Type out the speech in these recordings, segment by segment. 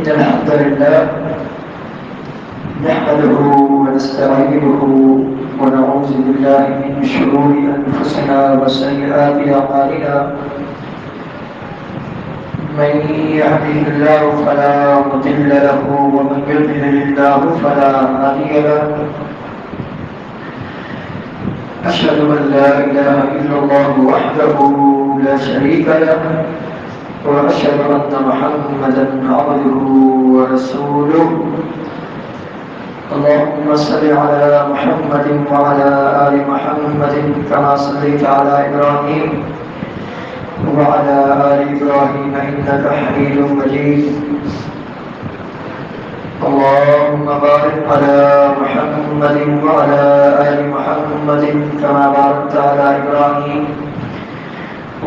إن الحمد لله نحمده ونستعينه ونعوذ بالله من شرور أنفسنا وسيئات أعمالنا من يهده الله فلا مضل له ومن يضلل الله فلا هادي له أشهد أن لا إله إلا الله وحده لا شريك له وأشهد أن محمدا عبده ورسوله اللهم صل على محمد وعلى آل محمد كما صليت على إبراهيم وعلى آل إبراهيم إنك حميد مجيد اللهم بارك على محمد وعلى آل محمد كما باركت على إبراهيم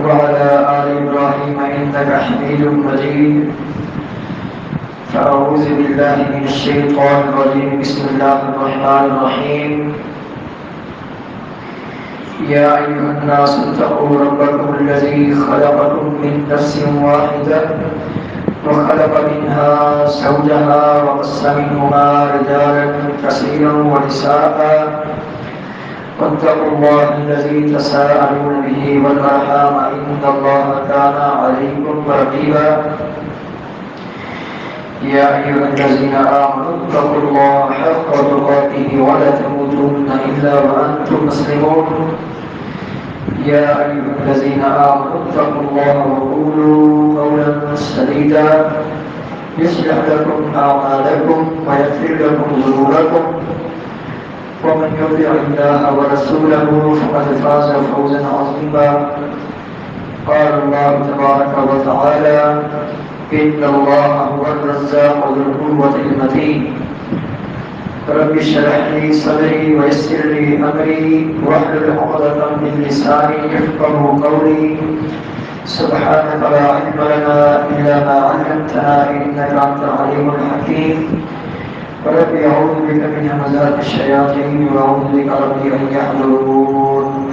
وعلى آل إبراهيم إنك حميد مجيد فأعوذ بالله من الشيطان الرجيم بسم الله الرحمن الرحيم يا أيها الناس اتقوا ربكم الذي خلقكم من نفس واحدة وخلق منها زوجها وبث منهما رجالا كثيرا ونساء واتقوا الله الذي تساءلون به والأرحام إن الله كان عليكم رقيبا يا أيها الذين آمنوا اتقوا الله حق تقاته ولا تموتن إلا وأنتم مسلمون يا أيها الذين آمنوا اتقوا الله وقولوا قولا سديدا يصلح لكم أعمالكم ويغفر لكم ذنوبكم ومن يطع الله ورسوله فقد فاز فوزا عظيما قال الله تبارك وتعالى إن الله هو الرزاق ذو القوة المتين رب اشرح لي صدري ويسر لي أمري واحلل عقدة من لساني يفقهوا قولي سبحانك لا علم لنا إلا ما علمتنا إنك أنت العليم الحكيم رب أعوذ بك من همزات الشياطين وأعوذ بك رب أن يحضرون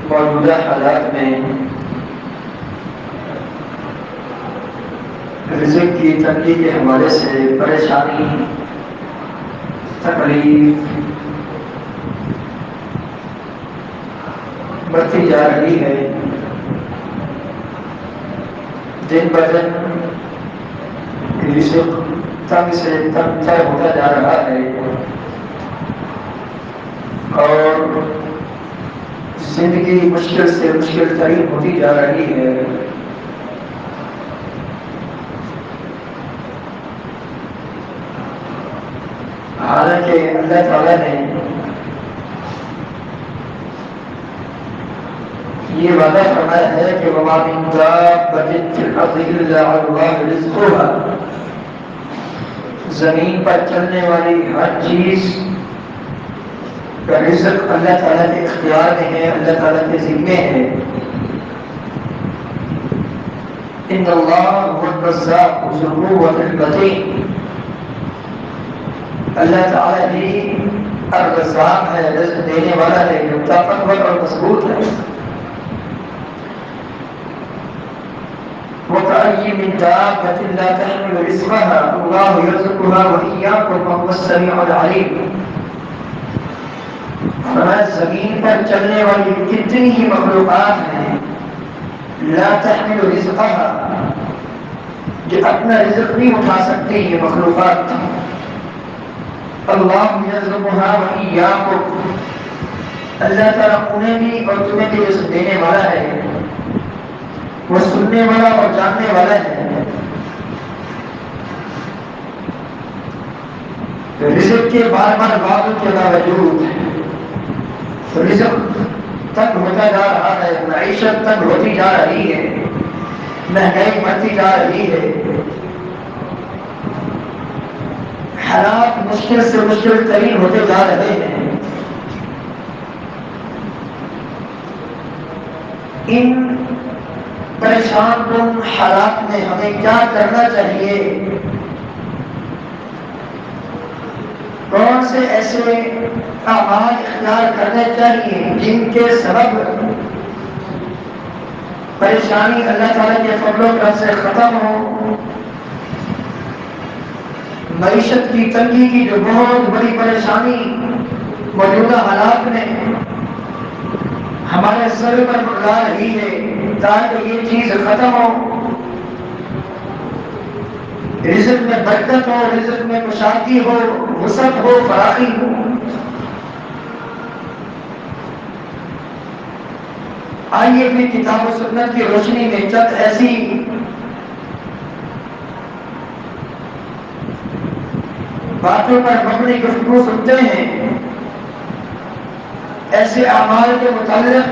موجودہ حالات میں رزق کی تنگی کے حوالے سے پریشانی تکلیف بڑھتی جا رہی ہے دن بہ دن رزق تنگ سے تنگ تر ہوتا جا رہا ہے اور زندگی مشکل سے مشکل ترین ہوتی جا رہی ہے حالانکہ اللہ تعالیٰ نے یہ وعدہ فرمایا ہے کہ وَمَا مِن دَابَّةٍ فِي الْأَرْضِ إِلَّا عَلَى اللَّهِ رِزْقُهَا زمین پر چلنے والی ہر چیز کا رزق اللہ تعالیٰ کے اختیار میں ہے اللہ تعالیٰ کے ذمے ہے ان اللہ هو الرزاق ذو القوة المتين اللہ تعالیٰ ہی الرزاق ہے رزق دینے والا ہے جو طاقتور اور مضبوط ہے وَكَأَيِّن مِّن دَابَّةٍ لَّا تَحْمِلُ رِزْقَهَا اللَّهُ يَرْزُقُهَا وَإِيَّاكُمْ وَهُوَ السَّمِيعُ الْعَلِيمُ زمین پر چلنے والی کتنی ہی مخلوقات ہیں لا تحمل رزقها جو اپنا رزق نہیں اٹھا سکتی یہ مخلوقات اللہ یرزقها وإیاکم اللہ تعالیٰ انہیں بھی اور تمہیں بھی رزق دینے والا ہے وہ سننے والا اور جاننے والا ہے رزق کے بار بار وعدوں کے باوجود رزق تک ہوتا جا رہا ہے معیشت تک ہوتی جا رہی ہے مہنگائی بڑھتی جا رہی ہے حالات مشکل سے مشکل ترین ہوتے جا رہے ہیں ان پریشان کن حالات میں ہمیں کیا کرنا چاہیے کون سے ایسے اعمال اختیار کرنے چاہیے جن کے سبب پریشانی اللہ تعالیٰ کے فضل و کرم سے ختم ہو، معیشت کی تنگی کی جو بہت بڑی پریشانی موجودہ حالات میں ہمارے سر پر منڈلا رہی ہے، تاکہ یہ چیز ختم ہو، رزق میں برکت ہو، رزق میں کشادگی ہو، وسعت ہو، فراخی ہو۔ آئیے بھی کتاب و سنت کی روشنی میں چند ایسی باتوں پر مبنی گفتگو سنتے ہیں، ایسے اعمال کے متعلق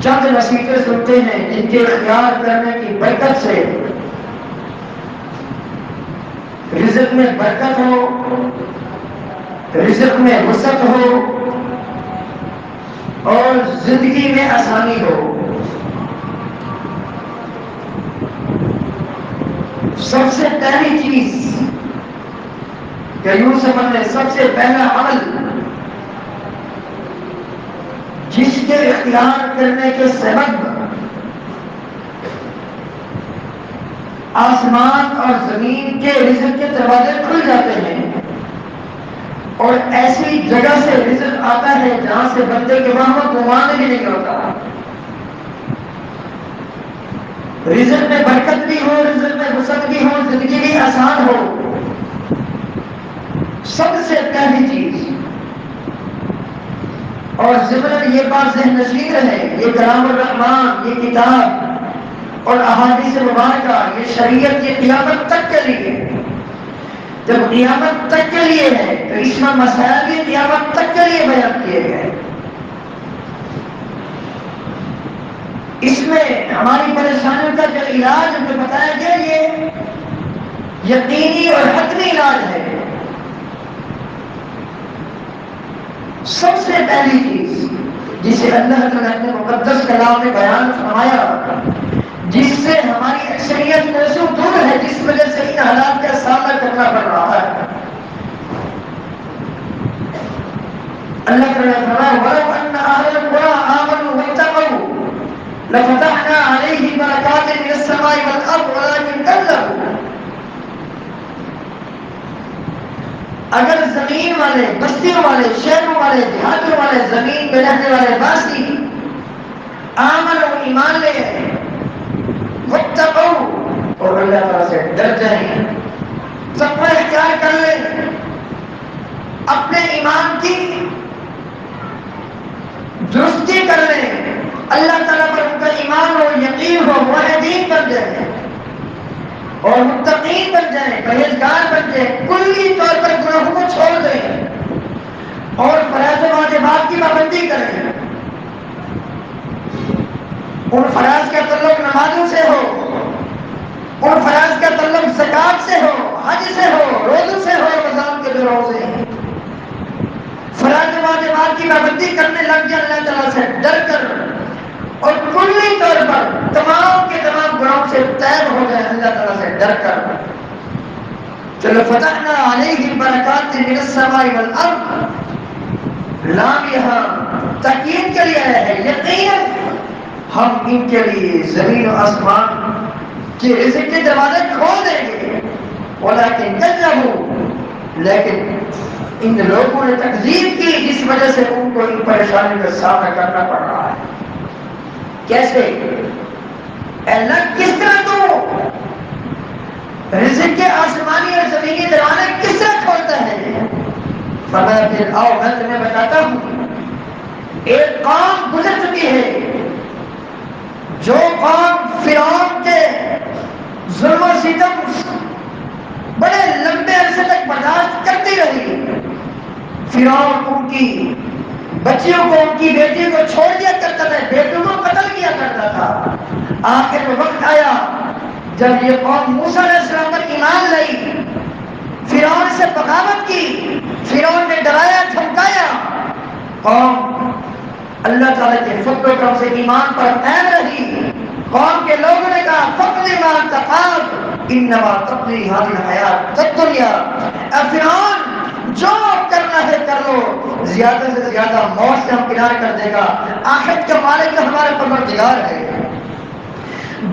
چند نصیحتیں سنتے ہیں جن کے اختیار کرنے کی برکت سے رزق میں برکت ہو، رزق میں وسعت ہو اور زندگی میں آسانی ہو۔ سب سے پہلی چیز کہ یوں سمجھیں، سب سے پہلا عمل جس کے اختیار کرنے کے سبب آسمان اور زمین کے رزق کے دروازے کھل جاتے ہیں اور ایسی جگہ سے رزق آتا ہے جہاں سے بندے کے وہاں گمان بھی نہیں ہوتا، رزق میں برکت بھی ہو، رزق میں وسعت بھی ہو، زندگی بھی آسان ہو۔ سب سے پہلی چیز، اور ضمن یہ بات ذہن نشین رہے، یہ کلام الرحمن، یہ کتاب اور احادیث مبارکہ، یہ شریعت، یہ قیامت تک کے لیے، جب قیامت تک کے لیے ہے تو اس میں مسائل بھی قیامت تک کے لیے بیان کیے گئے۔ اس میں ہماری پریشانیوں کا جو علاج ہمیں بتایا گیا، یہ یقینی اور حتمی علاج ہے۔ سب سے پہلی چیز جسے اللہ تعالیٰ نے مقدس کلام میں بیان فرمایا، جس سے ہماری اکثریت موضوع دور ہے، جس وجہ سے ان حالات کا سامنا کرنا پڑ رہا ہے، اللہ تعالیٰ نے فرمایا وَلَوْ أَنَّ أَهْلَ الْقُرَىٰ آمَنُوا وَاتَّقَوْا لَفَتَحْنَا عَلَيْهِمْ بَرَكَاتٍ مِنَ السَّمَاءِ وَالْأَرْضِ وَلَٰكِنْ كَذَّبُوا۔ اگر زمین والے، بستیوں والے، شہروں والے، دیہاتوں والے، زمین میں رہنے والے باسی آمن و ایمان لے واتقوا اور اللہ تعالیٰ سے ڈر جائیں، تقوی اختیار کر لیں، اپنے ایمان کی درستی کر لیں، اللہ تعالیٰ پر ان کا ایمان ہو، یقین ہو، موحدین بن جائیں اور متقین بن جائیں، پرہیزگار بن جائیں، کلی طور پر گناہوں کو چھوڑ دیں اور فرائض و واجبات کی پابندی کریں۔ ان فرائض کا تعلق نمازوں سے ہو، ان فرائض کا تعلق زکات سے ہو، حج سے ہو، روزوں سے ہو، رمضان کے دنوں سے، فرائض و واجبات کی پابندی کرنے لگ جائیں اللہ تعالیٰ سے ڈر کر، اور کلی طور پر تمام کے تمام گناہوں سے طیب ہو جائے اللہ تعالیٰ سے ڈر کر۔ چلو فتحنا علیہم برکات من السماء والارض، لام یہاں تاکید کے لیے آیا ہے، یقیناً ہم ان کے لیے زمین و آسمان کے رزق کے دروازے کھول دیں گے، ولیکن کذبوا، لیکن ان لوگوں نے تکذیب کی جس وجہ سے ان کو ان پریشانیوں کا سامنا کرنا پڑ رہا ہے۔ کیسے؟ اللہ کس طرح تو رزق کے آسمانی اور زمینی دروازے کس طرح کھولتا ہے؟ فرمایا پھر آؤ میں تمہیں بتاتا ہوں۔ ایک قوم گزر چکی ہے، جو قوم فرعون کے ظلم و ستم بڑے لمبے عرصے تک برداشت کرتی رہی، فرعون ان کی بچیوں کو، ان کی بیٹی کو چھوڑ دیا کرتا تھا، بیٹوں کو قتل کیا کرتا تھا۔ آخر میں وقت آیا جب یہ قوم موسیٰ علیہ السلام پر ایمان لائی، فرعون سے بغاوت کی، فرعون نے ڈرایا دھمکایا، قوم اللہ تعالیٰ کے فضل و کرم سے ایمان پر قائم رہی۔ قوم کے لوگوں نے کہا فَقْضِ مَا تَقَاضِ إِنَّمَا تَقْضِي هَٰذِهِ الْحَيَاةَ الدُّنْيَا۔ اے فرعون جو کرنا ہے کر لو، زیادہ سے زیادہ موت سے ہم کنارے کر دے گا، آخرت کا مالک ہمارے پر پروردگار ہے،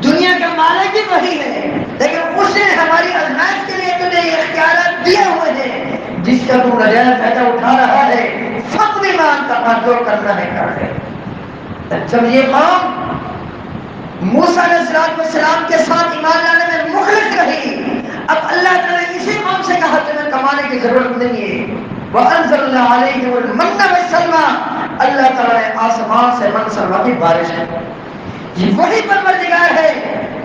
دنیا کا مالک بھی وہی ہے، لیکن اس نے ہماری آزمائش کے لیے تجھے یہ اختیارات دیے ہوئے ہیں، جس کا تو نجائز فائدہ اٹھا رہا ہے فقط ایمان کا جو کرنا ہے کر لے۔ جب یہ قوم موسیٰ علیہ السلام کے ساتھ ایمان لانے میں مخلص رہی، اب اللہ تعالیٰ نے اسی قوم سے کہا تمہیں کمانے کی ضرورت نہیں ہے، وَأَنزَلْنَا عَلَيْهِمُ الْمَنَّ وَالسَّلْوَىٰ، اللہ تعالیٰ نے آسمان سے من سلویٰ کی بارش ہے۔ یہ وہی پروردگار ہے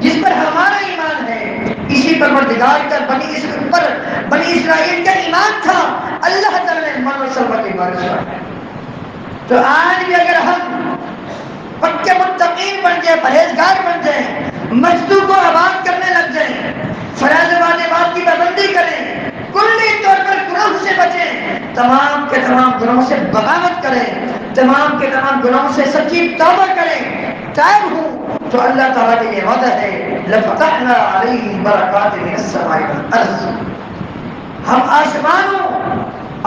جس پر ہمارا ایمان ہے، اسی پروردگار کا بنی اسرائیل کا ایمان تھا، اللہ تعالیٰ نے من و سلویٰ کی بارش ہے۔ تو آج بھی اگر ہم پکے متقین بن جائیں، پرہیزگار بن جائیں، مسجدوں کو آباد کرنے لگ جائیں، فرائض واجبات کی پابندی کریں، کلی طور پر گناہ سے بچیں، تمام کے تمام گناہوں سے بغاوت کریں، تمام کے تمام گناہوں سے سچی توبہ کریں، تائب ہوں، تو اللہ تعالیٰ کے یہ وعدہ ہے لَفَتَحْنَا عَلَيْهِمْ بَرَكَاتٍ مِنَ السَّمَاءِ وَالْأَرْضِ، ہم آسمانوں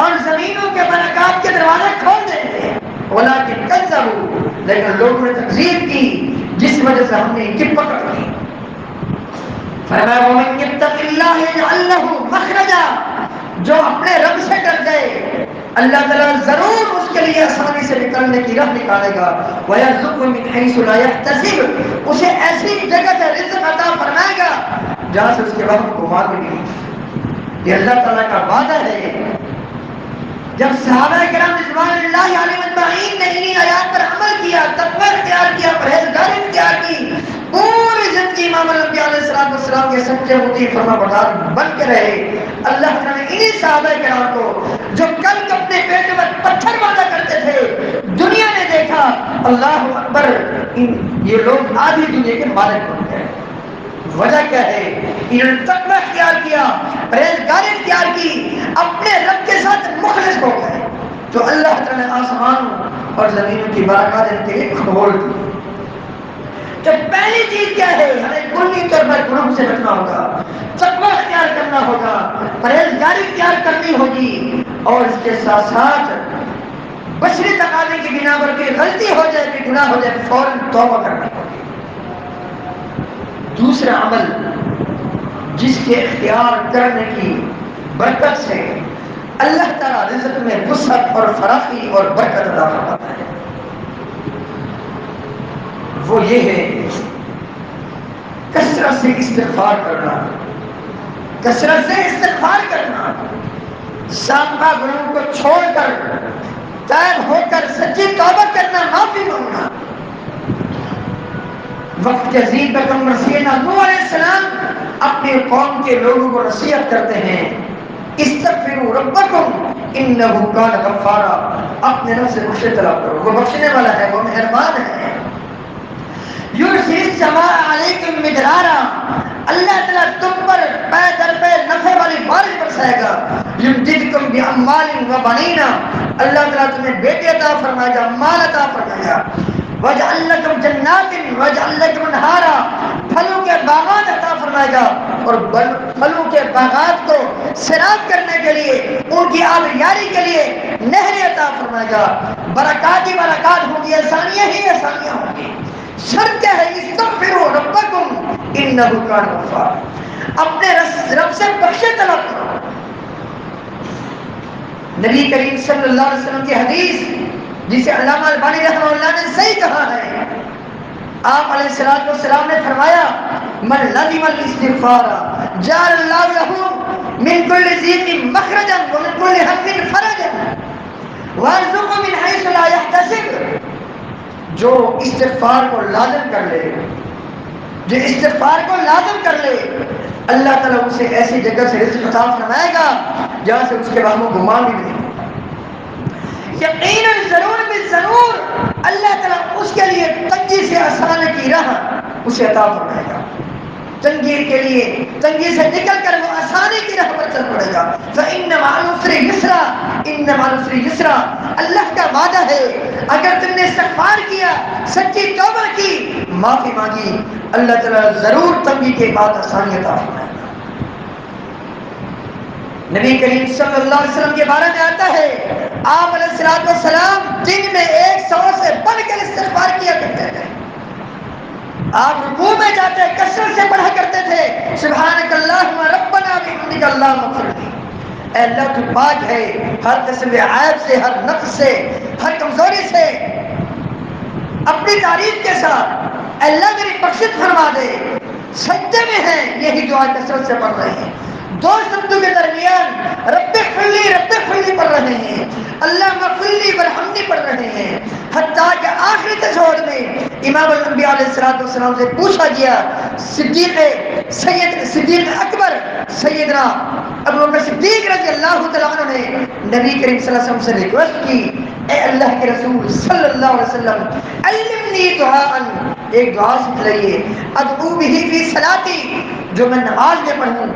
اور زمینوں کے برکات کے دروازے کھول دیں گے، وَلَٰكِنْ كَذَّبُوا، لیکن لوگوں نے تکذیب کی، جس وجہ سے ہم نے ان کی پکڑ لی۔ فرمایا وَمَن يَتَّقِ اللَّهَ يَجْعَل لَّهُ مَخْرَجًا، جو اپنے رب سے ڈر گئے اللہ تعالیٰ ضرور اس کے لیے آسانی سے نکلنے کی راہ نکالے گا، وَيَرْزُقْهُ مِنْ حَيْثُ لَا يَحْتَسِبُ، اسے ایسی جگہ سے رزق عطا فرمائے گا جہاں سے اس کے وقت گمان بھی نہیں۔ یہ اللہ تعالیٰ کا وعدہ ہے۔ جب صحابہ کرام رضوان اللہ علیہم اجمعین نے انہی آیات پر عمل کیا، تقوی اختیار کیا، پرہیزگاری اختیار کی، پوری زندگی امام الانبیاء علیہ السلام کے سچے مطیع فرما بردار بن کے رہے، اللہ تعالیٰ نے انہی صحابہ کرام کو جو کل اپنے پیٹ پر پتھر باندھا کرتے تھے، دنیا نے دیکھا اللہ اکبر یہ لوگ آدھی دنیا کے مالک بن گئے۔ وجہ کیا ہے؟ انہوں نے تقوی اختیار کیا، پرہیزگاری اختیار کی، اپنے رب کے ساتھ مخلص ہو گئے، تو اللہ تعالیٰ نے آسمان اور زمینوں کی برکات ان کے لیے کھول دی۔ تو پہلی چیز کیا ہے؟ ہمیں کلی طور پر گناہوں سے بچنا ہوگا، تقوی اختیار کرنا ہوگا، پرہیزگاری اختیار کرنی ہوگی، اور اس کے ساتھ ساتھ بشری تقاضے کی بنا پر کوئی غلطی ہو جائے، کوئی گناہ ہو جائے، فوراً توبہ کرنی ہوگی۔ دوسرا عمل جس کے اختیار کرنے کی برکت سے اللہ تعالیٰ رزق میں وسعت اور فراخی اور برکت عطا فرماتا ہے، وہ یہ ہے کثرت سے استغفار کرنا، کثرت سے استغفار کرنا، سابقہ گناہوں کو چھوڑ کر تائب ہو کر سچی توبہ کرنا، معافی مانگنا۔ وقت کے عظیم پیغمبر سیدنا نوح علیہ السلام اپنے قوم کے لوگوں کو نصیحت کرتے ہیں استغفروا ربکم انہ کان غفارا، اپنے رب سے بخشش طلب کرو، وہ بخشنے والا ہے، وہ مہربان ہے۔ یرسل السماء علیکم مدرارا، اللہ تعالیٰ تم پر پے در پے نفع والی بارش برسائے گا، یمددکم باموال و بنین، اللہ تعالیٰ تمہیں بیٹے عطا فرمائے گا، مال عطا فرمائے گا، وَجَعَلْ لَكُمْ جَنَّاتٍ وَجَعَلْ لَكُمْ أَنْهَارًا، پھلوں کے باغات عطا فرمائے گا، اور پھلوں کے باغات کو سیراب کرنے کے لیے، ان کی آبیاری کے لیے نہریں عطا فرمائے گا، برکات ہی برکات ہوں گی، آسانیاں ہی آسانیاں ہوں گی۔ شرط کیا ہے؟ استغفروا ربکم انہ کان غفارا، اپنے رب سے بخشش طلب کرو۔ نبی کریم صلی اللہ علیہ وسلم کی حدیث جسے علامہ البانی رحمہ اللہ نے صحیح کہا ہے، آپ علیہ السلام نے فرمایا من لزم الاستغفار جعل اللہ له من كل ضيق مخرجا ومن كل هم فرجا وارزقه من حيث لا يحتسب، جو استغفار کو لازم کر لے، جو استغفار کو لازم کر لے، اللہ تعالیٰ اسے ایسی جگہ سے رزق عطا فرمائے گا جہاں سے اس کے وہم و گمان بھی نہیں۔ یقیناً ضرور بالضرور اللہ تعالیٰ اس کے لیے تنگی سے آسان کی راہ اسے عطا فرمائے گا، تنگی کے لیے تنگی سے نکل کر وہ آسانی کی راہ پر چل پڑے گا۔ فإن مع العسر یسرا، ان مع العسر یسرا، اللہ کا وعدہ ہے اگر تم نے استغفار کیا، سچی توبہ کی، معافی مانگی، اللہ تعالیٰ ضرور تنگی کے بعد آسانی عطا فرمائے گا۔ نبی کریم صلی اللہ علیہ وسلم کے بارے میں آتا ہے آپ علیہ السلام دن میں 100 سے بڑھ کر استغفار کیا کرتے تھے، آپ رکوع میں جاتے کثرت سے پڑھا کرتے تھے سبحانک اللہم ربنا بحمدک اللہم اغفر لی، اے اللہ تو پاک ہے ہر قسم کے عیب سے، ہر نقص سے، ہر کمزوری سے، اپنی تعریف کے ساتھ اے اللہ میری بخشش فرما دے۔ سجدے میں ہیں یہی دعا کثرت سے پڑھ رہے ہیں، دو سجدوں کے درمیان رب اغفر لی پڑھ رہے ہیں، اللہ اغفر لی ورحمنی پڑھ رہے ہیں، حتیٰ کہ آخری تشہد میں امام الانبیاء علیہ السلام سے پوچھا گیا، صدیق اکبر سیدنا ابو بکر صدیق رضی اللہ تعالیٰ عنہ نے نبی کریم صلی اللہ علیہ وسلم سے ریکویسٹ کی، اے اللہ کے رسول صلی اللہ علیہ وسلم علمنی دعاء، ایک دعا سکھ لئیے، ادعو بہی فی صلاتی، جو میں نماز میں پڑھوں۔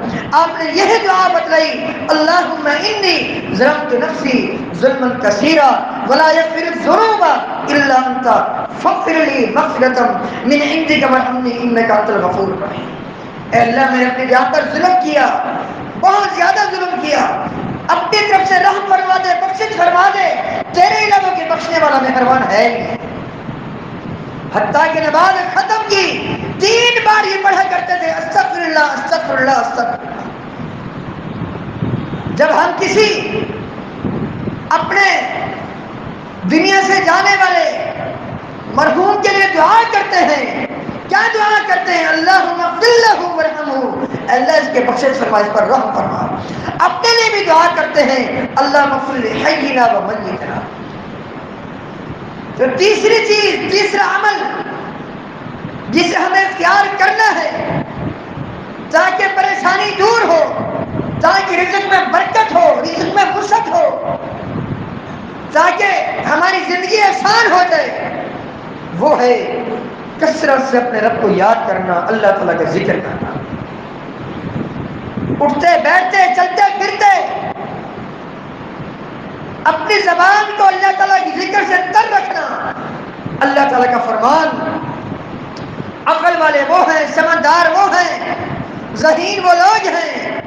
آپ نے یہی دعا بتلائی، اللہم انی ظلمت نفسی ظلما کثیرا ولا یغفر الذنوب الا انت فاغفر لی مغفرۃ من عندک وارحمنی انک انت الغفور الرحیم۔ اے اللہ میں نے اپنے جان پر ظلم کیا، بہت زیادہ ظلم کیا، اپنی طرف سے رحم فرما دے، بخشش فرما دے، تیرے علاوہ کے بخشنے والا مہربان ہے نہیں۔ حتیٰ کہ نماز ختم کی 3 بار یہ پڑھا کرتے تھے استغفر اللہ استغفر اللہ استغفر اللہ۔ جب ہم کسی اپنے دنیا سے جانے والے مرحوم کے لیے دعا کرتے ہیں، کیا دعا کرتے ہیں؟ اللہم اغفر لہ ورحمہ، اللہ اس کے بخشش فرما، اس پر رحم فرما۔ اپنے لیے بھی دعا کرتے ہیں اللہم اغفر لحینا ومیتنا۔ تو تیسری چیز، تیسرا عمل جسے ہمیں اختیار کرنا ہے تاکہ پریشانی دور ہو، تاکہ رزق میں برکت ہو، رزق میں وسعت ہو، تاکہ ہماری زندگی آسان ہو جائے، وہ ہے کثرت سے اپنے رب کو یاد کرنا، اللہ تعالیٰ کا ذکر کرنا، اٹھتے بیٹھتے چلتے پھرتے اپنی زبان کو اللہ تعالیٰ کی ذکر سے تر رکھنا۔ اللہ تعالیٰ کا فرمان، عقل والے وہ ہیں، سمجھدار وہ ہیں، ذہین وہ لوگ ہیں،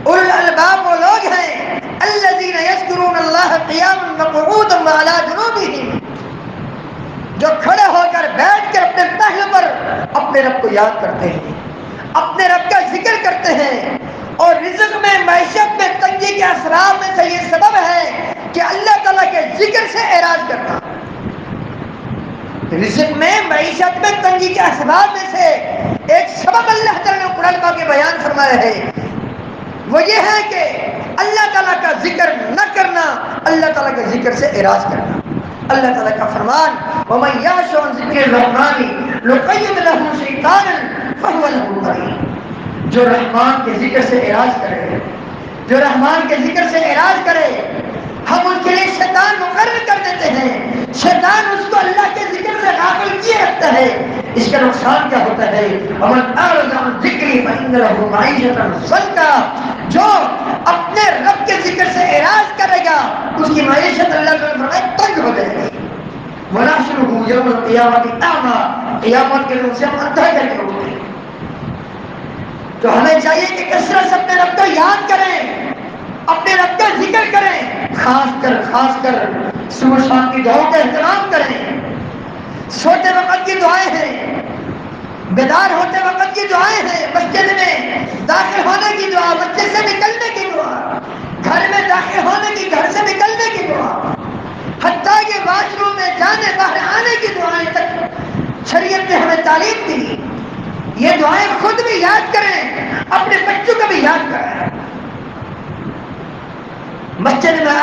اولو الالباب وہ لوگ ہیں، الذین یذکرون اللہ قیاما وقعودا وعلی جنوبہم، جو کھڑے ہو کر بیٹھ کر اپنے پہلو پر اپنے رب کو یاد کرتے ہیں، اپنے رب کا ذکر کرتے ہیں۔ اور رزق میں، معیشت میں تنگی کے اسباب میں سے یہ سبب ہے کہ اللہ تعالیٰ کے ذکر سے اعراض کرنا۔ رزق میں، معیشت میں تنگی کے اسباب میں سے ایک سبب اللہ تعالیٰ نے قرآن پاک کے بیان فرمایا ہے، وہ یہ ہے کہ اللہ تعالیٰ کا ذکر نہ کرنا، اللہ تعالیٰ کے ذکر سے اعراض کرنا۔ اللہ تعالیٰ کا فرمان، وَمَن يَعْشُ عَن ذِكْرِ الرَّحْمَنِ نُقَيِّضْ لَهُ شَيْطَانًا فَهُوَ لَهُ قَرِينٌ۔ جو رحمان کے ذکر سے اعراض کرے، جو رحمان کے ذکر سے اعراض کرے، ہم اس کے لیے شیطان مقرر کر دیتے ہیں، شیطان اس کو اللہ کے ذکر سے غافل کیے رکھتا ہے۔ اس کا نقصان کیا ہوتا ہے؟ وَمَنْ أَعْرَضَ عَنْ ذِكْرِي فَإِنَّ لَهُ مَعِيشَةً ضَنكًا، جو اپنے رب کے ذکر سے اعراض کرے گا اس کی معیشت اللہ تعالیٰ نے فرمایا تنگ ہو جائے گی۔ وَنَحْشُرُهُ يَوْمَ الْقِيَامَةِ أَعْمَىٰ، قیامت کے دن سے ہم اندھا کر کے اٹھیں۔ تو ہمیں چاہیے کہ کثرت سے اپنے رب کو یاد کریں، اپنے رب کا ذکر کریں، خاص کر صبح شام کی دعاؤں کا اہتمام کریں۔ سوتے وقت کی دعائیں ہیں، بیدار ہوتے وقت کی دعائیں ہیں، مسجد میں داخل ہونے کی دعا، مسجد سے نکلنے کی دعا، گھر میں داخل ہونے کی، گھر سے نکلنے کی دعا، حتیٰ کہ واش روم میں جانے باہر آنے کی دعائیں تک شریعت نے ہمیں تعلیم دی۔ یہ دعائیں خود بھی یاد کریں، اپنے بچوں کو بھی یاد کریں۔ مسجد میں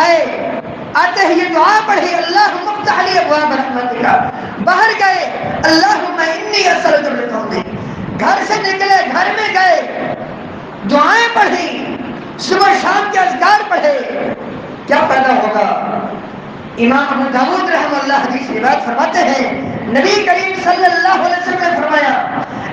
آتے ہی یہ دعا پڑھی، اللہم افتح لی ابواب رحمتک، باہر گئے اللہم انی اسألک من فضلک، گھر سے نکلے، گھر میں گئے، دعائیں پڑھی، صبح شام کے اذکار پڑھے، کیا پیدا ہوگا؟ امام ابو داؤد رحمہ اللہ حدیث روایت فرماتے ہیں، نبی کریم صلی اللہ علیہ وسلم نے فرمایا،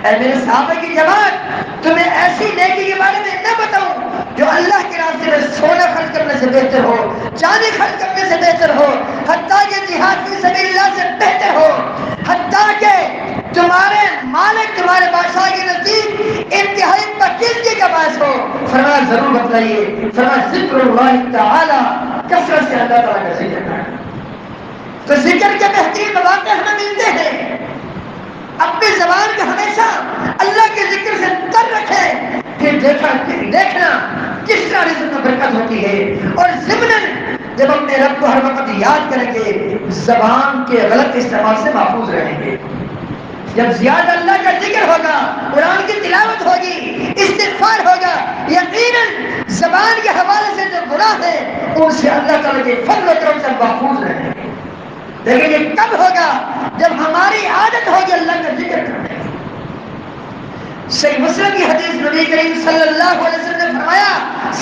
اے میرے صحابہ کی جماعت، تمہیں ایسی نیکی کے بارے میں نہ بتاؤں جو اللہ کے راستے میں سونا خرچ کرنے سے بہتر ہو، چاندی خرچ کرنے سے بہتر ہو، حتیٰ کہ جہاد فی سبیل اللہ سے بہتر ہو، حتیٰ کہ تمہارے مالک، تمہارے بادشاہ کے نزدیک انتہائی پاکیزگی کا باعث ہو۔ فرمایا ضرور بتلائیے، فرمایا ذکر اللہ تعالی، کثرت سے اللہ تعالیٰ کا ذکر کرنا۔ تو ذکر کے بہترین مواقع ہمیں ملتے ہیں، اپنی زبان دیکھنا کس طرح رزق میں برکت ہوتی ہے، اور ضمناً جب اپنے رب کو ہر وقت یاد کریں گے زبان کے غلط استعمال سے محفوظ رہیں گے۔ جب زیادہ اللہ کا ذکر ہوگا، قرآن کی تلاوت ہوگی، استغفار ہوگا، یقیناً زبان کے حوالے سے جو گناہ ہے ان سے اللہ تعالیٰ کے فضل و کرم سے محفوظ رہیں گے۔ لیکن یہ کب ہوگا؟ جب ہماری عادت ہوگی اللہ کا ذکر کرنے کی۔ صحیح مسلم کی حدیث نبی کریم صلی اللہ علیہ وسلم نے فرمایا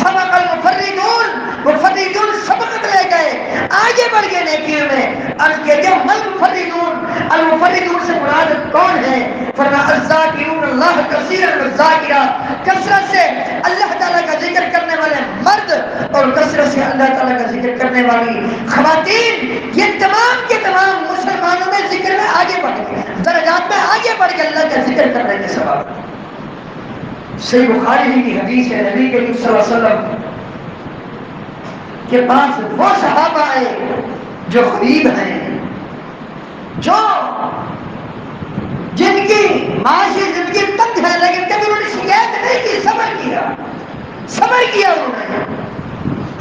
سبق المفردون، مفردون سبقت لے گئے، آگے بڑھ گئے نیکیوں میں۔ عرض کیا گیا المفردون، المفردون سے مراد کون ہے؟ فرمایا الذاکرون اللہ کثیرا والذاکرات، کثرت سے اللہ تعالیٰ کا ذکر کرنے والے مرد اور کثرت سے اللہ تعالیٰ کا ذکر کرنے والی خواتین، یہ تمام کے تمام مسلمانوں میں ذکر میں آگے بڑھ گئے، درجات میں آگے بڑھ کے اللہ کا ذکر کرنے کے سبب۔ صحیح بخاری کی حدیث ہے، نبی کریم صلی اللہ علیہ وسلم کے پاس وہ صحابہ آئے جو غریب ہیں، جو جن کی معاشی زندگی تنگ ہے، لیکن کبھی انہوں نے شکایت نہیں کی، صبر کیا انہوں نے۔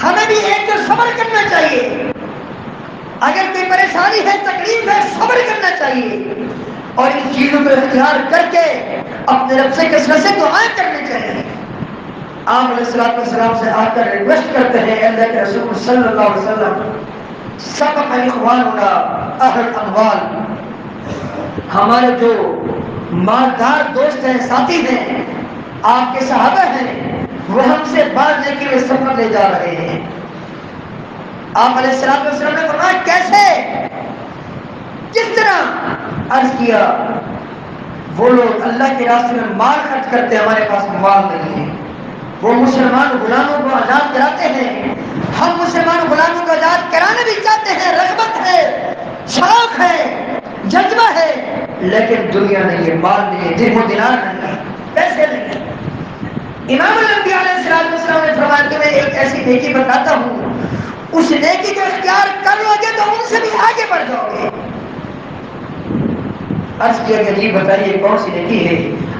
ہمیں بھی ایک تو صبر کرنا چاہیے، اگر کوئی پریشانی ہے، تکلیف ہے، صبر کرنا چاہیے، اور ان چیزوں کو اختیار کر کے اپنے رب سے کثرت سے دعائیں کرنی چاہیے۔ آپ علیہ السلام سے آ کر ریکویسٹ کرتے ہیں، اے اللہ کے رسول صلی اللہ علیہ وسلم، سبق اخواننا اہل اموال، ہمارے جو مالدار دوست ہیں، ساتھی ہیں، آپ کے صحابہ ہیں، وہ ہم سے باہر کے لیے سفر لے جا رہے ہیں۔ آپ علیہ السلام نے فرمایا کیسے، کس طرح؟ عرض کیا وہ لوگ اللہ کے راستے میں مال خرچ کرتے ہیں، ہمارے پاس مال نہیں ہے۔ وہ مسلمان غلاموں کو آزاد کراتے ہیں، ہم مسلمان غلاموں کو آزاد کرانا بھی چاہتے ہیں، رغبت ہے، شوق ہے، جذبہ ہے، لیکن دنیا نہیں ہے، مال نہیں ہے، درہم و دینار نہیں ہے، پیسے نہیں ہے۔ امام الانبیاء علیہ السلام نے فرمایا کہ میں ایک ایسی نیکی بتاتا ہوں، اس نیکی کو اختیار کر لو گے تو ان سے بھی آگے بڑھ جاؤ گے۔ عرض کیا کہ جی بتائیے کون سی نیکی ہے؟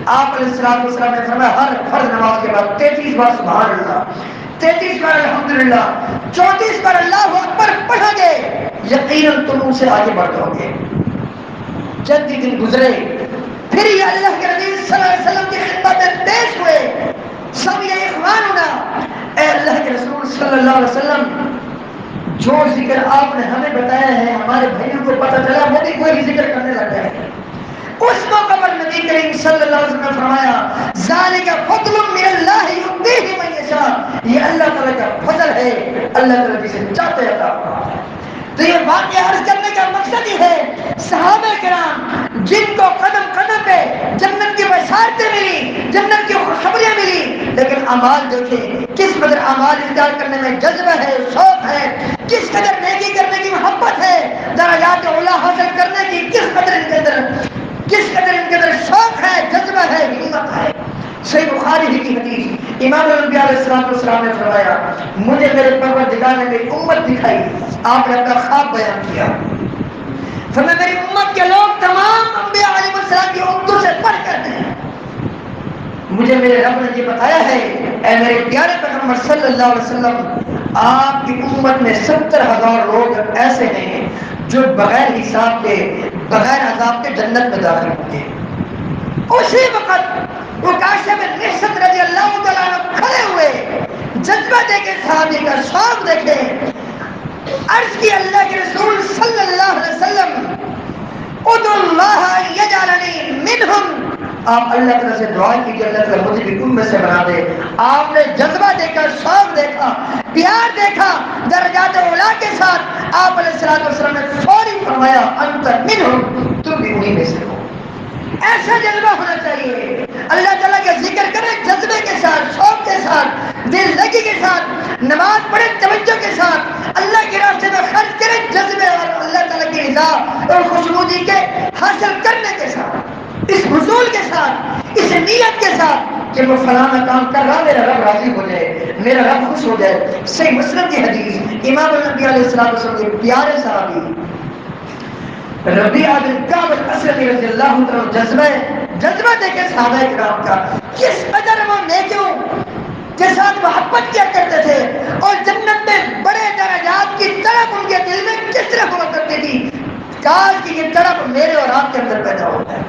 آپ علیہ السلام نے فرمایا ہر فرض نماز کے بعد 33 بار سبحان اللہ، 33 بار الحمدللہ، 34 بار اللہ اکبر پڑھو گے، یقیناً تم ان سے آگے بڑھ جاؤ گے۔ چند دن گزرے، پھر یہ اللہ کے نبی صلی اللہ علیہ وسلم کی خدمت میں پیش ہوئے، سب یہ اخواننا، اے اللہ کے رسول صلی اللہ علیہ وسلم، جو ذکر آپ نے ہمیں بتایا ہے ہمارے بھائیوں کو پتہ چلا وہ بھی کوئی ذکر کرنے لگ گئے۔ اس موقع پر نبی کریم صلی اللہ علیہ وسلم نے فرمایا ذالک فضل من اللہ یؤتیہ من یشاء، یہ اللہ تعالیٰ کا فضل ہے، اللہ تعالیٰ جسے چاہتے عطا فرماتا ہے۔ تو یہ واقعہ عرض کرنے کا مقصد یہ ہے صحابہ کرام جن کو قدم قدم پہ جنت کی بشارتیں ملی، جنت کی خوشخبریاں ملی، لیکن اعمال دیکھیں کس قدر اعمال اختیار کرنے میں جذبہ ہے، شوق ہے، کس قدر نیکی کرنے کی محبت ہے، درجات اعلیٰ حاصل کرنے کی کس قدر ان کے اندر شوق ہے، جذبہ ہے، ہمت ہے۔ صحیح بخاری کی حدیث، امام الانبیاء علیہ السلام نے فرمایا مجھے میرے پروردگار نے میری امت دکھائی، آپ نے اپنا خواب بیان کیا، فرمایا میری امت کے لوگ تمام انبیاء علیہ السلام کی امتوں سے پڑھ کر ہیں، مجھے میرے رب نے یہ بتایا ہے اے میرے پیارے پیغمبر صلی اللہ علیہ وسلم، آپ کی امت میں 70,000 لوگ ایسے ہیں جو بغیر حساب کے، بغیر عذاب کے جنت میں داخل ہوں گے۔ اسی وقت وہ کاشف بن محصن رضی اللہ تعالیٰ عنہ کھڑے ہوئے، جذبہ دیکھے صحابی کا، شوق دیکھے، عرض کی اللہ کے رسول صلی اللہ علیہ وسلم ادعو اللہ ان یجعلنی منہم، آپ اللہ تعالیٰ سے دعا کیجیے اللہ تعالیٰ مجھے بھی امت سے بنا دے۔ آپ نے جذبہ دیکھا، شوق دیکھا، پیار دیکھا، درجات اولیاء کے ساتھ آپ علیہ السلام نے فوری فرمایا انت منہم، تم بھی انہی میں سے ہو۔ ایسا جذبہ ہونا چاہیے، اللہ تعالیٰ کا ذکر کرے جذبے کے ساتھ، شوق کے ساتھ، دل لگی کے ساتھ، نماز پڑھے توجہ کے ساتھ، اللہ کے راستے میں خرچ کرے جذبے اور اللہ تعالیٰ کی رضا اور خوشنودی کے حاصل کرنے کے ساتھ، اس حصول کے ساتھ، اس نیت کے ساتھ کہ وہ فلانا کام کر رہا میرا رب راضی ہو جائے، میرا رب خوش ہو جائے۔ صحیح مسلم کی حدیث، امام الانبیاء علیہ السلام کے پیارے صحابی ربیعہ بن کعب الاسلمی اسلم رضی اللہ عنہ جذبہ دیکھے صحابہ کرام کا، کس قدر وہ نیکیوں کے ساتھ محبت کیا کرتے تھے، اور جنت میں بڑے درجات کی طرف ان کے دل میں کس طرح ہوا کرتی تھی. کاش کہ یہ طرف میرے اور آپ کے اندر پیدا ہوتا ہے.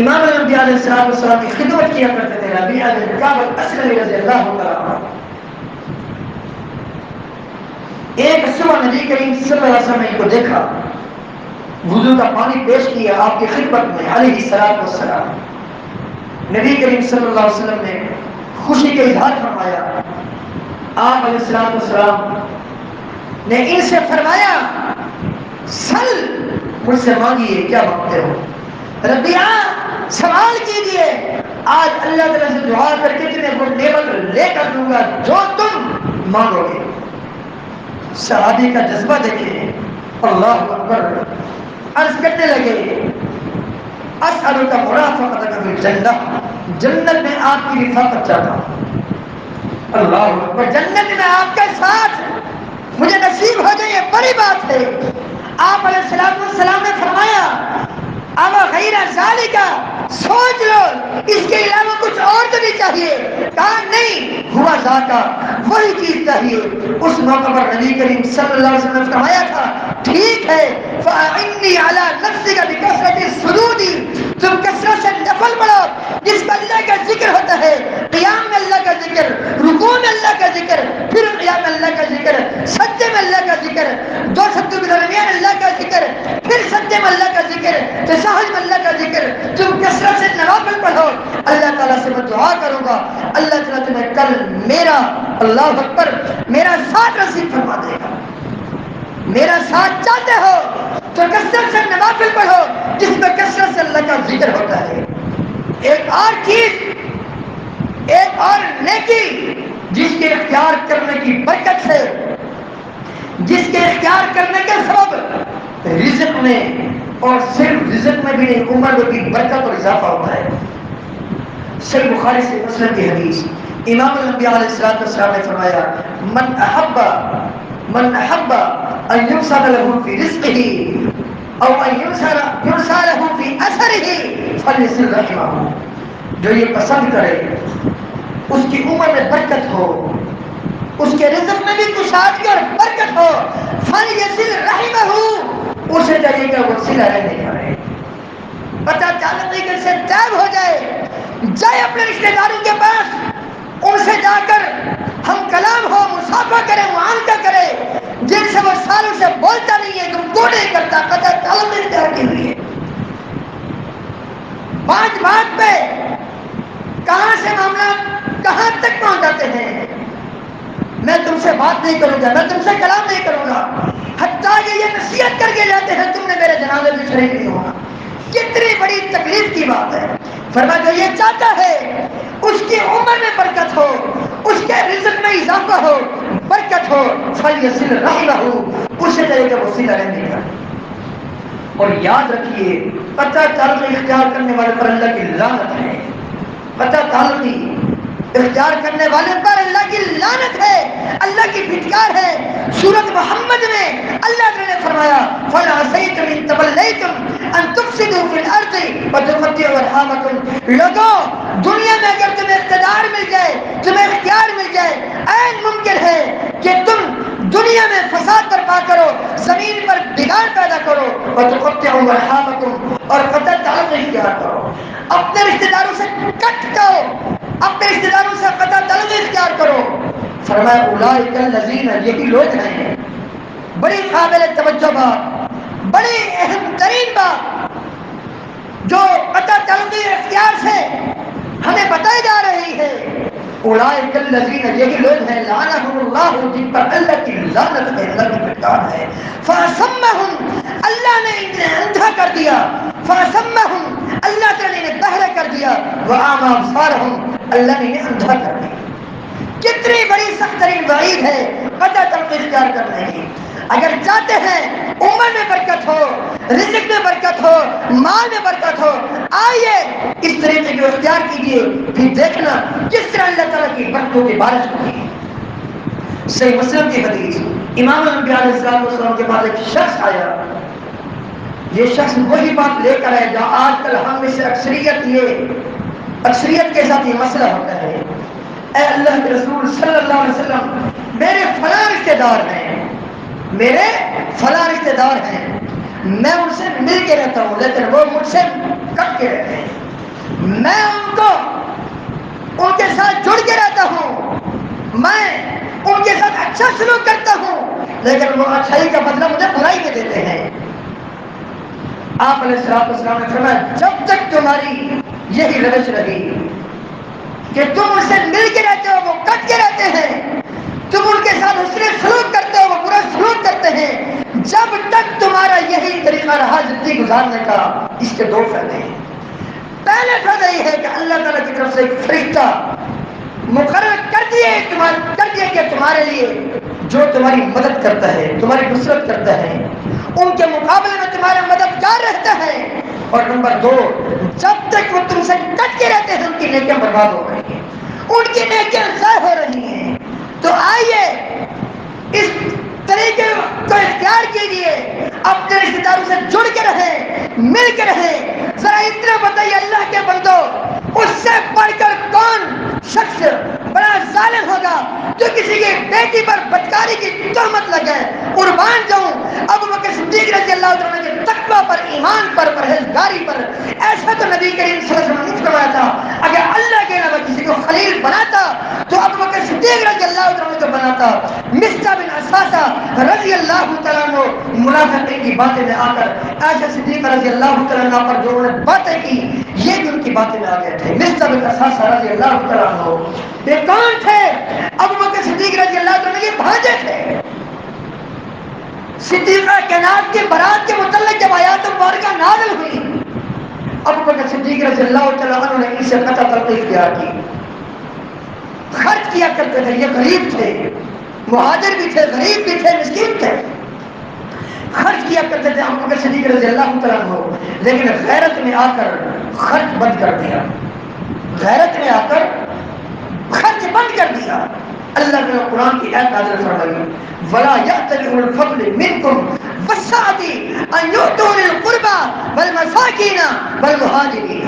امام الانبیاء علیہ السلام کی خدمت کیا کرتے تھے ربیعہ بن کعب اسلمی رضی اللہ عنہ. ایک صبح نبی کریم صلی اللہ علیہ وسلم نے ان کو دیکھا، وضو کا پانی پیش کیا آپ کی خدمت میں علیہ السلام. نبی کریم صلی اللہ علیہ وسلم نے خوشی کا اظہار فرمایا. آپ علیہ السلام نے ان سے فرمایا سل، مجھ سے مانگیے کیا مانگتے ہو. ربیعہ سوال کیجیے، آج اللہ تعالیٰ سے دعا کر کے تمہیں وہ نعمت لے کر دوں گا جو تم مانگو گے. صحابی کا جذبہ دیکھیں، اللہ اکبر. عرض کرنے لگے اسألک مرافقتک فی الجنہ، جنت میں آپ کی رفاقت چاہتا ہوں. اللہ اکبر. جنت میں آپ کے ساتھ مجھے نصیب ہو جائے، یہ بڑی بات ہے. آپ علیہ السلام نے فرمایا اما غیر ذالک، سوچ لو اس کے علاوہ کچھ اور تو نہیں چاہیے. کہا نہیں، ہوا ذاکا، وہی چیز چاہیے. اس موقع پر نبی کریم صلی اللہ علیہ وسلم نے فرمایا تھا ٹھیک ہے فإنی علی نفسک بکثرۃ السجود، تم کثرت سے نفل پڑھو جس میں اللہ کا ذکر ہوتا ہے. قیام میں اللہ کا ذکر، رکوع میں اللہ کا ذکر، پھر قیام میں اللہ کا ذکر، سجدے میں اللہ کا ذکر، دو سجدوں کے درمیان اللہ کا ذکر، پھر سجدے میں اللہ کا ذکر، تشہد میں اللہ کا ذکر. تم کثرت سے نوافل پڑھو. اللہ تعالیٰ سے میں دعا کروں گا اللہ تعالیٰ تمہیں کل میرا، اللہ اکبر، میرا ساتھ نصیب فرما دے گا. میرا ساتھ چاہتے ہو تو کثرت سے نوافل پڑھو جس میں کثرت سے اللہ کا ذکر ہوتا ہے. ایک اور چیز، ایک اور نیکی جس کے اختیار کرنے کی برکت سے، جس کے اختیار کرنے کے سبب رزق میں، اور صرف رزق میں بھی نہیں، عمر میں بھی برکت اور اضافہ ہوتا ہے. صحیح بخاری سے مسلم کی حدیث، امام الانبیاء علیہ السلام نے فرمایا من احب ان يبسط له في رزقه او ان يرسى له في اثره فليصل رحمه. جو یہ پسند کرے اس کی عمر میں برکت ہو، اس کے رزق میں بھی کشادگی اور برکت ہو، فليصل رحمه، اسے چاہیے کہ وہ صلہ رحمی کرے. پتہ چلا کہ اس سے طیب ہو جائے اپنے رشتہ داروں کے پاس، ان سے جا کر ہم کلام ہو، مصافحہ کرے، معانقہ کرے، جن سے وہ سالوں سے بولتا نہیں ہے، گفتگو نہیں کرتا، قطع تعلق اختیار کی ہوئی ہے. بات پہ کہاں سے معاملات کہاں تک پہنچ جاتے ہیں. میں تم سے بات نہیں کروں گا، میں تم سے کلام نہیں کروں گا، حتیٰ کہ یہ نصیحت کر کے جاتے ہیں تم نے میرے جنازے میں شریک نہیں ہونا. کتنی بڑی تکلیف کی بات ہے. فرمایا جو یہ چاہتا ہے اس کی عمر میں برکت ہو، اس کے رزق میں اضافہ ہو، برکت ہو، فلیصل رحمہ، اسے چاہیے کہ وہ صلہ رحمی کرے. اور یاد رکھیے قطع تعلق اختیار کرنے والے پر اللہ کی لعنت ہے. قطع تعلق اختیار کرنے والے پر اللہ کی لعنت ہے، اللہ کی پھٹکار ہے. سورۃ محمد میں اللہ تعالی نے فرمایا فَلَعَصَيْتُمْ إِن تَوَلَّيْتُمْ أَن تُفْسِدُوا فِي الْأَرْضِ وَتُقَطِّعُوا أَرْحَامَكُمْ. لوگوں دنیا میں اگر تمہیں اقتدار مل جائے، تمہیں اختیار مل جائے، عین ممکن ہے کہ تم دنیا میں فساد برپا کرو، زمین پر بگاڑ پیدا کرو، وَتُقَطِّعُوا أَرْحَامَكُمْ، اور قطع تعلق اختیار کرو. اپنے رشتہ داروں سے کٹ کرو، اپنے رشتہ داروں سے قطع تعلق اختیار کرو. فرمایا اولئک الذین، یہی لوگ ہیں. بڑی قابل توجہ بات، بڑی اہم ترین بات جو قطع تعلق اختیار سے ہمیں بتائی جا رہی ہے. اولئک الذین، یہی لوگ ہیں لعنہم اللہ، جن پر اللہ کی لعنت ہے، اللہ کی پھٹکار ہے. فاصمہم، اللہ نے انہیں اندھا کر دیا. فاصمہم، اللہ تعالی نے بہرا کر دیا. واعمی ابصارہم، اللہ نے انہیں اندھا کر دیا. کتنی بڑی سخت ترین وعید ہے قطع تعلق اختیار کرنے کی. اگر چاہتے ہیں عمر میں برکت ہو، رزق میں برکت ہو، مال میں برکت ہو، آئیے اس طریقے کو اختیار کیجیے، پھر دیکھنا کس طرح اللہ تعالیٰ کی برکتوں کی بارش ہوگی. صحیح مسلم کی حدیث، امام الانبیاء علیہ السلام کے پاس ایک شخص آیا، یہ شخص وہی بات لے کر ہے جہاں آج کل ہم میں سے اکثریت کے ساتھ یہ مسئلہ ہوتا ہے. اے اللہ کے رسول صلی اللہ علیہ وسلم، میرے فلاں رشتے دار ہیں، میرے فلاں رشتے دار ہیں، میں ان سے مل کے رہتا ہوں لیکن وہ مجھ سے کٹ کے رہتے ہیں. میں ان کے ساتھ جڑ کے رہتا ہوں، میں ان کے ساتھ اچھا سلوک کرتا ہوں، لیکن وہ اچھائی کا بدلہ مجھے برائی میں دیتے ہیں. آپ علیہ السلام نے فرمایا جب تک تمہاری یہی روش رہی کہ تم ان سے مل کے رہتے ہو وہ کٹ کے رہتے ہیں، تم ان کے ساتھ حسن سلوک کرتے ہو وہ برا سلوک کرتے ہیں، جب تک تمہارا یہی طریقہ رہا زندگی گزارنے کا، اس کے دو فائدے ہیں. پہلے فائدہ یہ ہے کہ اللہ تعالیٰ کی طرف سے ایک فرشتہ مقرر کر دیے کہ تمہارے لیے جو تمہاری مدد کرتا ہے، تمہاری نصرت کرتا ہے، ان کے مقابلے میں تمہارا مددگار رہتا ہے. اور نمبر دو، جب تک وہ تم سے کٹ کے رہتے ہیں ان کی نیکیاں برباد ہو رہی ہیں، ان کی نیکیاں ضائع ہو رہی ہیں. تو آئیے اس طریقے کو اختیار کیجیے، اپنے رشتے داروں سے جڑ کے رہیں، مل کے رہیں. ذرا اتنا بتائیے اللہ کے بندو، اس سے پڑھ کر کون شخص بڑا ظالم ہوگا جو کسی کی بیٹی پر بدکاری کی تہمت لگائے؟ قربان جاؤں ابو بکر صدیق رضی اللہ عنہ کے تقویٰ پر، ایمان پر، پرہیزگاری پر. ایسا تو نبی کریم صلی اللہ علیہ وسلم نے فرمایا تھا اگر اللہ کے علاوہ کسی کو خلیل بناتا تو ابو بکر صدیق رضی اللہ عنہ کو بناتا. مصطح بن اساسہ رضی اللہ تعالیٰ عنہ منافقین کی باتیں میں آ کر عائشہ صدیقہ رضی اللہ تعالیٰ عنہ پر جو انہوں نے باتیں کی، یہ بھی ان کی باتیں میں آ گئے تھے. مصطح بن اساسہ رضی اللہ تعالیٰ عنہ یہ کون تھے؟ ابو بکر صدیق رضی اللہ تعالیٰ عنہ کے بھانجے تھے. صدیقہ کائنات کی برات کے متعلق جب آیات مبارکہ نازل ہوئی، ابو بکر صدیق رضی اللہ تعالیٰ عنہ نے ان سے قطع تلقی اختیار کی. خرچ کیا کرتے تھے، یہ غریب تھے، مہاجر بھی تھے، غریب بھی تھے، مسکین تھے، خرچ کیا کرتے تھے ابو بکر صدیق رضی اللہ تعالیٰ عنہ. لیکن غیرت میں آ کر خرچ بند کر دیا، غیرت میں آ کر خرچ بند کر دیا. اللہ نے قرآن کی آیت نازل فرمائی وَلَا يَأْتَلِ أُولُو الْفَضْلِ مِنْكُمْ وَالسَّعَةِ أَنْ يُؤْتُوا أُولِي الْقُرْبَى وَالْمَسَاكِينَ وَالْمُهَاجِرِينَ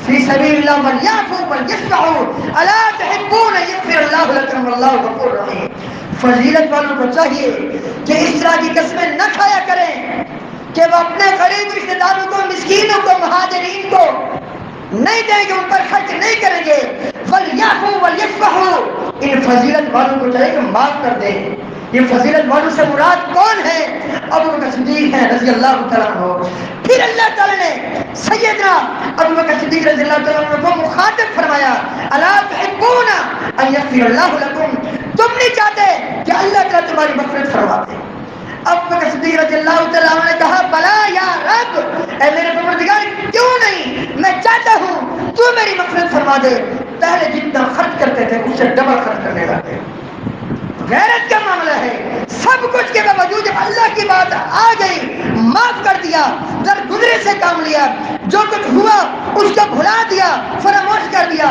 فِي سَبِيلِ اللَّهِ وَلْيَعْفُوا وَلْيَصْفَحُوا أَلَا تُحِبُّونَ أَن يَغْفِرَ اللَّهُ لَكُمْ وَاللَّهُ غَفُورٌ رَحِيمٌ. فضیلت والوں کو چاہیے کہ اس طرح کی قسمیں نہ کھایا کریں کہ وہ اپنے غریب رشتہ داروں کو، مسکینوں کو، مہاجرین کو نہیں دیں گے، ان پر خرچ نہیں کریں گے. وَلْيَعْفُوا وَلْيَصْفَحُوا، ان فضیلت والوں کو چاہیے کہ معاف کر دیں. یہ فضیلت والوں سے مراد کون ہے؟ ابو بکر صدیق ہیں رضی اللہ تعالیٰ عنہ. پھر اللہ تعالیٰ نے سیدنا ابو بکر صدیق رضی اللہ تعالیٰ عنہ کو مخاطب فرمایا الا تحبون ان یغفر اللہ لکم، تم نہیں چاہتے کہ اللہ تعالیٰ تمہاری مغفرت فرما دے؟ ابو بکر صدیق رضی اللہ تعالیٰ عنہ نے کہا بلا یا رب، اے میرے پروردگار کیوں نہیں، میں چاہتا ہوں تو میری مغفرت فرما دے. پہلے جتنا خرچ کرتے تھے اس سے ڈبل خرچ کرنے لگے. غیرت کا معاملہ ہے. سب کچھ کے باوجود جب اللہ کی بات آ گئی معاف کر دیا، درگزرے سے کام لیا، جو کچھ ہوا اس کو بھلا دیا، فراموش کر دیا،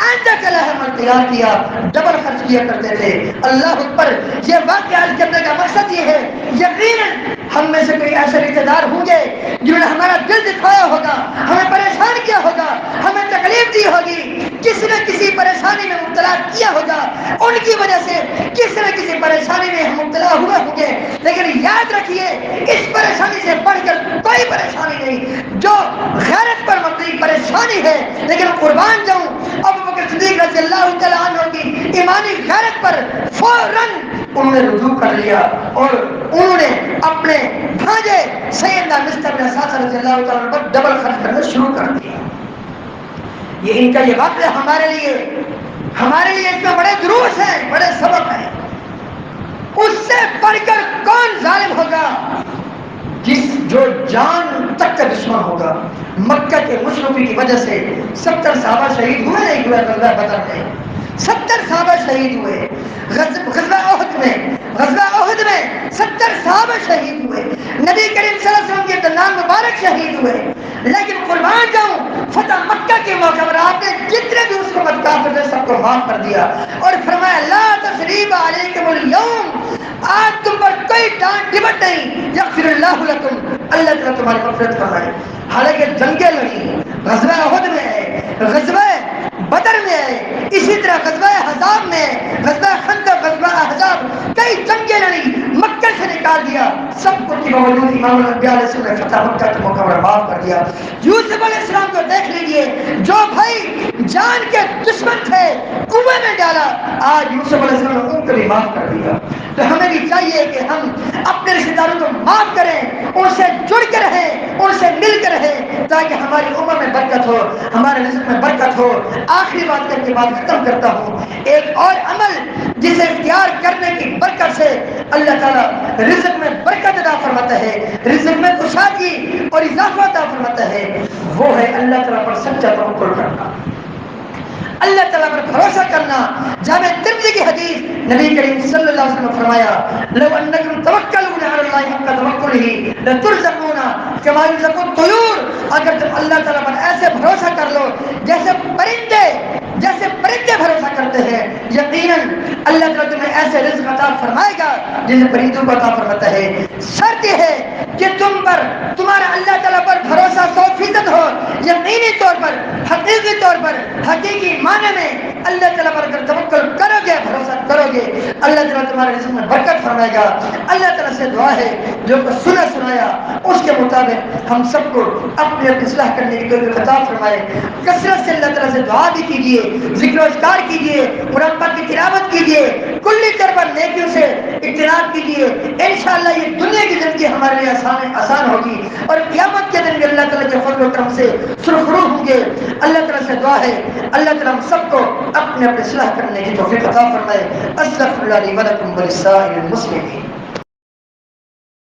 آئندہ کے لیے عمل تیار کیا، ڈبل خرچ کیا کرتے تھے. اللہ اکبر. یہ واقعہ عرض کرنے کا مقصد یہ ہے یقیناً ہم میں سے کوئی ایسے رشتے دار ہوں گے جنہوں نے ہمارا دل دکھایا ہوگا، ہمیں پریشان کیا ہوگا، ہمیں تکلیف دی ہوگی، کسی نہ کسی پریشانی میں مبتلا کیا ہوگا، ان کی وجہ سے کسی نہ کسی پریشانی میں ہم مبتلا ہوئے ہوں گے. لیکن یاد رکھیے اس پریشانی سے بڑھ کر کوئی پریشانی نہیں جو غیرت پر مبنی پریشانی ہے. لیکن قربان جاؤں ابو بکر صدیق رضی اللہ تعالیٰ عنہ کی ایمانی غیرت پر فوراً انہوں نے رجوع کر لیا اور انہوں نے اپنے بھانجے سیدنا مصطح بن اساسہ رضی اللہ تعالیٰ عنہ پر ڈبل خرچ کرنا شروع کر دیا. یہ ان کا یہ واقعہ ہمارے لیے اس میں بڑے دروس ہیں، بڑے سبق ہیں. اس سے بڑھ کر کون ظالم ہوگا جو جان تک کا دشمن ہوگا. مکہ کے مشرکین کی وجہ سے 70 صحابہ شہید ہوئے نہیں ہوئے غزوہ بدر میں، 70 صحابہ شہید ہوئے. غزوہ احد میں 70 صحابہ شہید ہوئے. نبی کریم صلی اللہ علیہ وسلم کے دندان مبارک شہید ہوئے. لیکن قربان جاؤں فتح مکہ کے موقع پر آپ نے جتنے بھی اس کو کافر تھے سب کو معاف کر دیا اور فرمایا لا تثریب علیکم اليوم، آج تم پر کوئی ڈانٹ ڈپٹ نہیں، یغفر اللہ لکم، اللہ تعالیٰ تمہاری مغفرت فرمائے. حالانکہ جنگیں لڑی، غزوہ احد میں ہے، غزوہ بدر میں ہے، اسی طرح غزوہ احزاب میں، غزوہ خندق، غزوہ احزاب، کئی جنگیں لڑی، مکہ سے نکال دیا. سب کچھ کے باوجود امام الانبیاء علیہ السلام نے فتح مکہ کا موقع پر معاف کر دیا. یوسف علیہ السلام کو دیکھ لیجئے، جو بھائی جان کے دشمن تھے کنویں میں ڈالا، آج یوسف علیہ السلام نے ان کو بھی معاف کر دیا. تو ہمیں بھی چاہیے کہ ہم اپنے رشتے داروں کو معاف کریں، ان سے جڑ کے رہیں، ان سے مل کے رہیں، تاکہ ہماری عمر میں برکت ہو، ہمارے رزق میں برکت ہو. آخری بات کر کے بات ختم کرتا ہوں. ایک اور عمل جسے اختیار کرنے کی برکت سے اللہ تعالیٰ رزق میں برکت عطا فرماتا ہے، رزق میں کشادگی اور اضافہ عطا فرماتا ہے، وہ ہے اللہ تعالیٰ پر سچا توکل کرنا، اللہ تعالیٰ پر بھروسہ کرنا. جامع ترمذی کی حدیث، نبی کریم صلی اللہ علیہ وسلم نے فرمایا لو انکم توکلون علی اللہ حق توکلہ لترزقون کما یرزق الطیور. اگر تم اللہ تعالیٰ پر ایسے بھروسہ کر لو جیسے پرندے بھروسہ کرتے ہیں، یقیناً اللہ تعالیٰ تمہیں ایسے رزق عطا فرمائے گا جسے پرندوں کو عطا فرماتا ہے. شرط یہ ہے کہ تمہارا اللہ تعالیٰ پر بھروسہ 100% ہو، یقینی طور پر، حقیقی طور پر، حقیقی معنی میں اللہ تعالیٰ پر اگر توکل کرو گے، بھروسہ کرو گے، اللہ تعالیٰ تمہارے رزق میں برکت فرمائے گا. اللہ تعالیٰ سے دعا ہے جو کچھ سنایا اس کے مطابق ہم سب کو اپنی اصلاح کرنے کی توفیق عطا فرمائے. کثرت سے اللہ تعالیٰ سے دعا بھی کیجیے، ذکر و اذکار کیجیے، قرآن پاک کی تلاوت کیجیے، کلی طور پر نیکیوں سے اجتناب کیجیے. انشاءاللہ یہ دنیا کی زندگی ہمارے لیے آسان ہوگی اور قیامت کے دن بھی اللہ تعالیٰ کے فضل و کرم سے سرخرو ہوں گے. اللہ تعالیٰ سے دعا ہے اللہ تعالیٰ ہم سب کو اپنے اصلاح کرنے کی توفیق عطا فرمائے. استغفر اللہ لی و لکم ولسائر المسلمین.